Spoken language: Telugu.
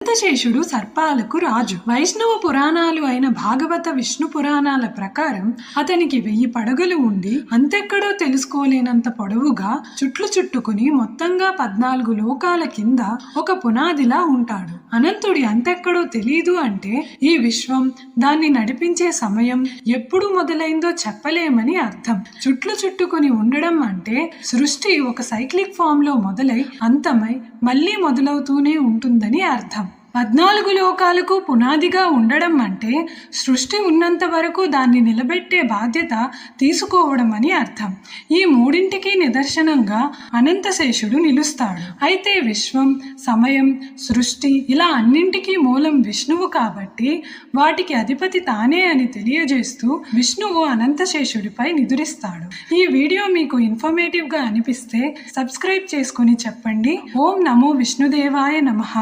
అనంతశేషుడు సర్పాలకు రాజు. వైష్ణవ పురాణాలు అయిన భాగవత, విష్ణు పురాణాల ప్రకారం అతనికి 1000 పడగలు ఉండి అంతెక్కడో తెలుసుకోలేనంత పొడవుగా చుట్లు చుట్టుకుని మొత్తంగా 14 లోకాల కింద ఒక పునాదిలా ఉంటాడు. అనంతుడి అంతెక్కడో తెలీదు అంటే ఈ విశ్వం, దాన్ని నడిపించే సమయం ఎప్పుడు మొదలైందో చెప్పలేమని అర్థం. చుట్లు చుట్టుకుని ఉండడం అంటే సృష్టి ఒక సైక్లిక్ ఫామ్ లో మొదలై అంతమై మళ్ళీ మొదలవుతూనే ఉంటుందని అర్థం. 14 లోకాలకు పునాదిగా ఉండడం అంటే సృష్టి ఉన్నంత వరకు దాన్ని నిలబెట్టే బాధ్యత తీసుకోవడం అని అర్థం. ఈ మూడింటికి నిదర్శనంగా అనంతశేషుడు నిలుస్తాడు. అయితే విశ్వం, సమయం, సృష్టి ఇలా అన్నింటికీ మూలం విష్ణువు కాబట్టి వాటికి అధిపతి తానే అని తెలియజేస్తూ విష్ణువు అనంతశేషుడిపై నిదురిస్తాడు. ఈ వీడియో మీకు ఇన్ఫర్మేటివ్ గా అనిపిస్తే సబ్స్క్రైబ్ చేసుకుని చెప్పండి. ఓం నమో విష్ణుదేవాయ నమః.